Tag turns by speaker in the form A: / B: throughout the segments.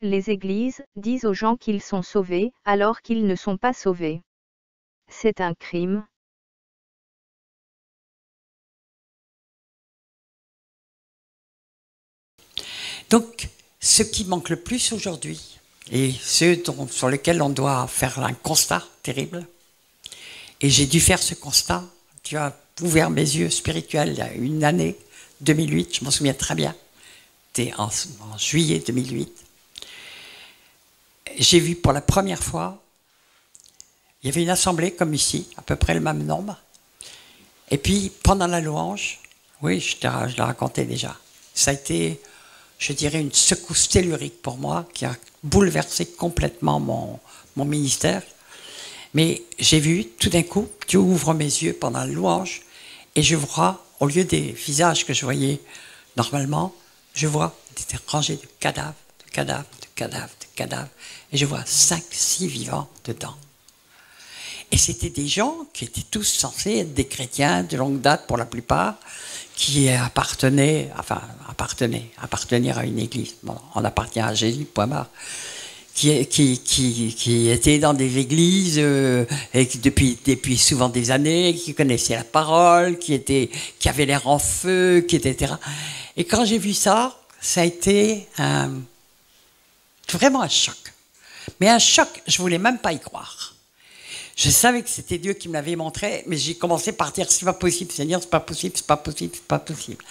A: Les églises disent aux gens qu'ils sont sauvés alors qu'ils ne sont pas sauvés. C'est un crime.
B: Donc, ce qui manque le plus aujourd'hui, et sur lesquels on doit faire un constat terrible, et j'ai dû faire ce constat, tu as ouvert mes yeux spirituels il y a une année, 2008, je m'en souviens très bien, c'était en juillet 2008, j'ai vu pour la première fois, il y avait une assemblée comme ici, à peu près le même nombre, et puis pendant la louange, oui, je l'ai raconté déjà, ça a été, je dirais, une secousse tellurique pour moi qui a bouleversé complètement mon ministère. Mais j'ai vu, tout d'un coup, Dieu ouvre mes yeux pendant la louange et je vois, au lieu des visages que je voyais normalement, je vois des rangées de cadavres, de cadavres, de cadavres, de cadavres. Et je vois 5, 6 vivants dedans. Et c'était des gens qui étaient tous censés être des chrétiens de longue date pour la plupart, qui appartenaient à une église. Bon, on appartient à Jésus, point barre. Qui étaient dans des églises et qui, depuis souvent des années, qui connaissaient la parole, qui avaient l'air en feu, etc. Et quand j'ai vu ça, ça a été vraiment un choc. Mais un choc, je ne voulais même pas y croire. Je savais que c'était Dieu qui me l'avait montré, mais j'ai commencé par dire, c'est pas possible, Seigneur, c'est pas possible, c'est pas possible, c'est pas possible.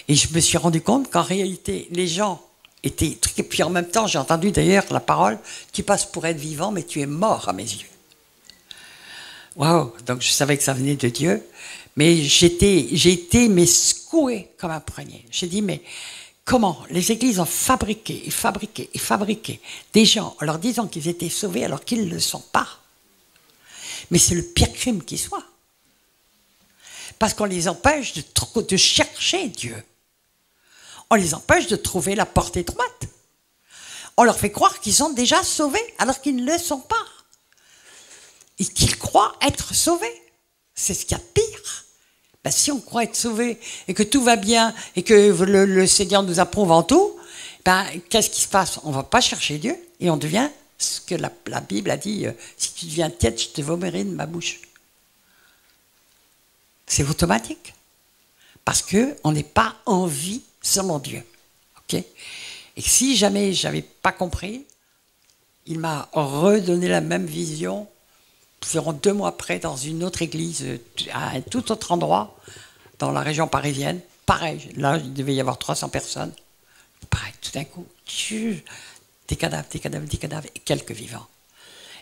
B: Et je me suis rendu compte qu'en réalité, les gens étaient trucs. Et puis en même temps, j'ai entendu d'ailleurs la parole, tu passes pour être vivant, mais tu es mort à mes yeux. Waouh! Donc je savais que ça venait de Dieu, mais j'ai été mais secoué comme un prunier. J'ai dit, mais comment les églises ont fabriqué des gens en leur disant qu'ils étaient sauvés alors qu'ils ne le sont pas. Mais c'est le pire crime qui soit. Parce qu'on les empêche de chercher Dieu. On les empêche de trouver la porte étroite. On leur fait croire qu'ils sont déjà sauvés alors qu'ils ne le sont pas. Et qu'ils croient être sauvés. C'est ce qu'il y a de pire. Ben, si on croit être sauvés et que tout va bien et que le Seigneur nous approuve en tout, ben, qu'est-ce qui se passe? On ne va pas chercher Dieu et on devient ce que la Bible a dit, si tu deviens tiède, je te vomirai de ma bouche. C'est automatique. Parce qu'on n'est pas en vie selon Dieu. Okay? Et si jamais je n'avais pas compris, il m'a redonné la même vision, environ 2 mois après, dans une autre église, à un tout autre endroit, dans la région parisienne. Pareil, là, il devait y avoir 300 personnes. Pareil, tout d'un coup, des cadavres, et quelques vivants.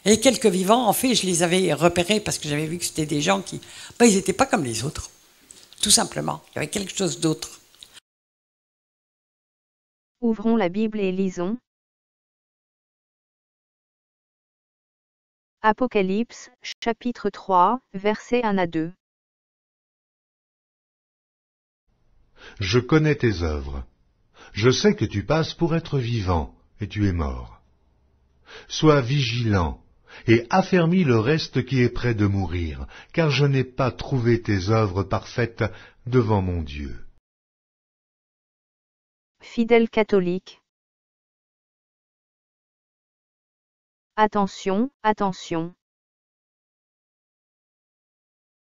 B: Et les quelques vivants, en fait, je les avais repérés parce que j'avais vu que c'était des gens qui... Ben, ils n'étaient pas comme les autres. Tout simplement. Il y avait quelque chose d'autre.
A: Ouvrons la Bible et lisons. Apocalypse, chapitre 3, versets 1 à 2.
C: Je connais tes œuvres. Je sais que tu passes pour être vivant, et tu es mort. Sois vigilant, et affermis le reste qui est près de mourir, car je n'ai pas trouvé tes œuvres parfaites devant mon Dieu.
A: Fidèles catholiques. Attention, attention.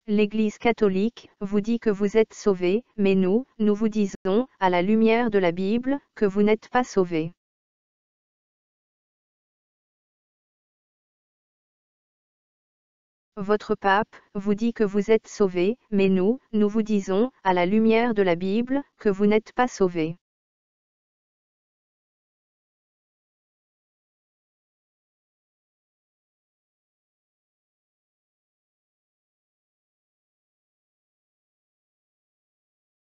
A: L'Église catholique vous dit que vous êtes sauvés, mais nous vous disons, à la lumière de la Bible, que vous n'êtes pas sauvés. Votre pape vous dit que vous êtes sauvés, mais nous vous disons, à la lumière de la Bible, que vous n'êtes pas sauvés.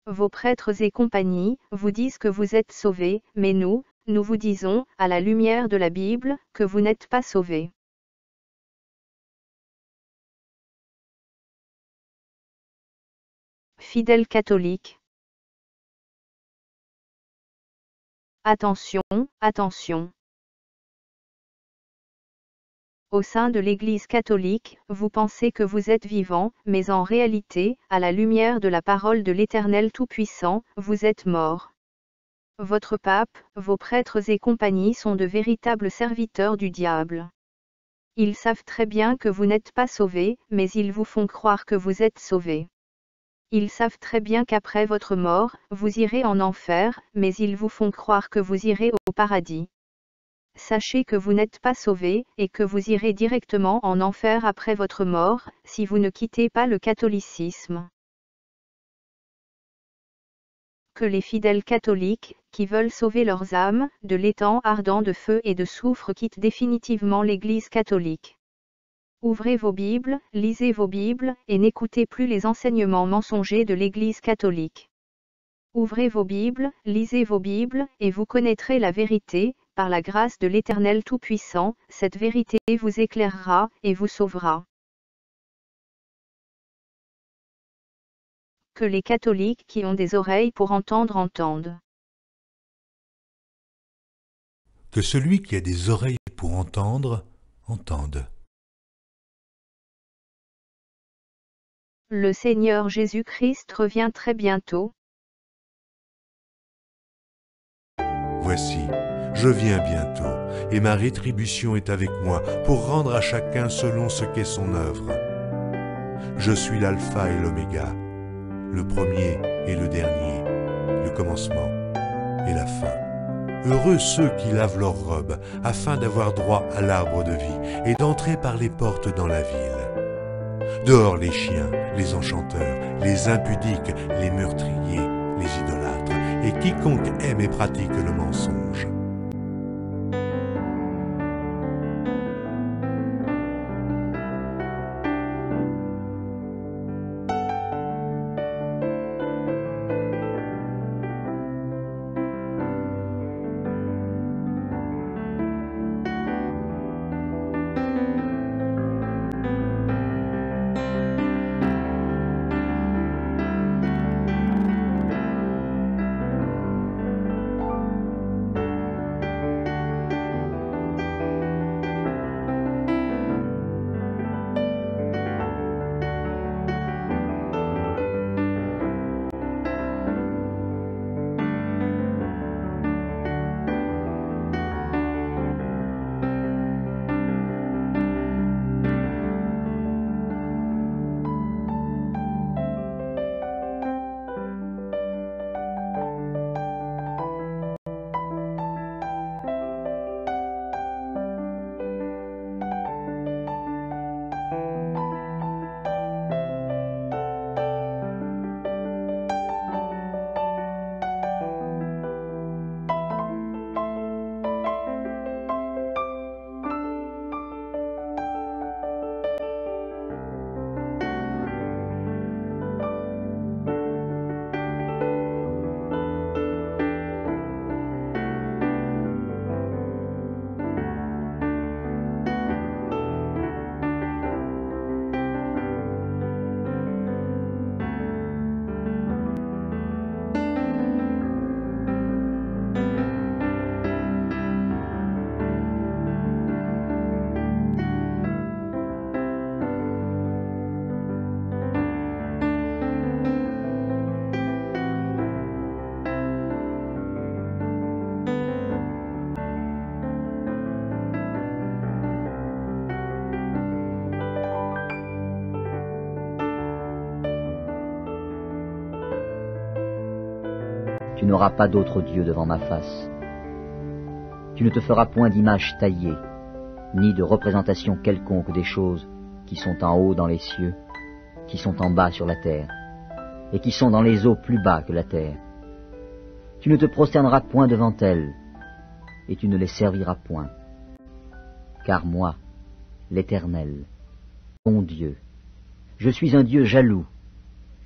A: Vos prêtres et compagnie vous disent que vous êtes sauvés, mais nous vous disons, à la lumière de la Bible, que vous n'êtes pas sauvés. Fidèles catholiques. Attention, attention. Au sein de l'Église catholique, vous pensez que vous êtes vivant, mais en réalité, à la lumière de la parole de l'Éternel Tout-Puissant, vous êtes mort. Votre pape, vos prêtres et compagnie sont de véritables serviteurs du diable. Ils savent très bien que vous n'êtes pas sauvés, mais ils vous font croire que vous êtes sauvés. Ils savent très bien qu'après votre mort, vous irez en enfer, mais ils vous font croire que vous irez au paradis. Sachez que vous n'êtes pas sauvés, et que vous irez directement en enfer après votre mort, si vous ne quittez pas le catholicisme. Que les fidèles catholiques, qui veulent sauver leurs âmes, de l'étang ardent de feu et de soufre quittent définitivement l'Église catholique. Ouvrez vos Bibles, lisez vos Bibles, et n'écoutez plus les enseignements mensongers de l'Église catholique. Ouvrez vos Bibles, lisez vos Bibles, et vous connaîtrez la vérité, par la grâce de l'Éternel Tout-Puissant, cette vérité vous éclairera, et vous sauvera. Que les catholiques qui ont des oreilles pour entendre entendent.
C: Que celui qui a des oreilles pour entendre, entende.
A: Le Seigneur Jésus-Christ revient très bientôt.
C: Voici, je viens bientôt, et ma rétribution est avec moi, pour rendre à chacun selon ce qu'est son œuvre. Je suis l'alpha et l'oméga, le premier et le dernier, le commencement et la fin. Heureux ceux qui lavent leurs robes, afin d'avoir droit à l'arbre de vie, et d'entrer par les portes dans la ville. Dehors les chiens, les enchanteurs, les impudiques, les meurtriers, les idolâtres, et quiconque aime et pratique le mensonge.
D: Tu n'auras pas d'autre Dieu devant ma face. Tu ne te feras point d'image taillée, ni de représentation quelconque des choses qui sont en haut dans les cieux, qui sont en bas sur la terre, et qui sont dans les eaux plus bas que la terre. Tu ne te prosterneras point devant elles, et tu ne les serviras point. Car moi, l'Éternel, mon Dieu, je suis un Dieu jaloux,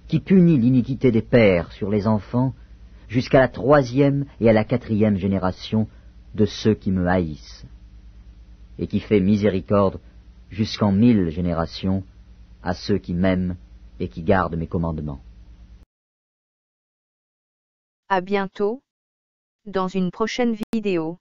D: qui punit l'iniquité des pères sur les enfants, jusqu'à la 3e et à la 4e génération de ceux qui me haïssent, et qui fait miséricorde jusqu'en 1000 générations à ceux qui m'aiment et qui gardent mes commandements.
A: À bientôt, dans une prochaine vidéo.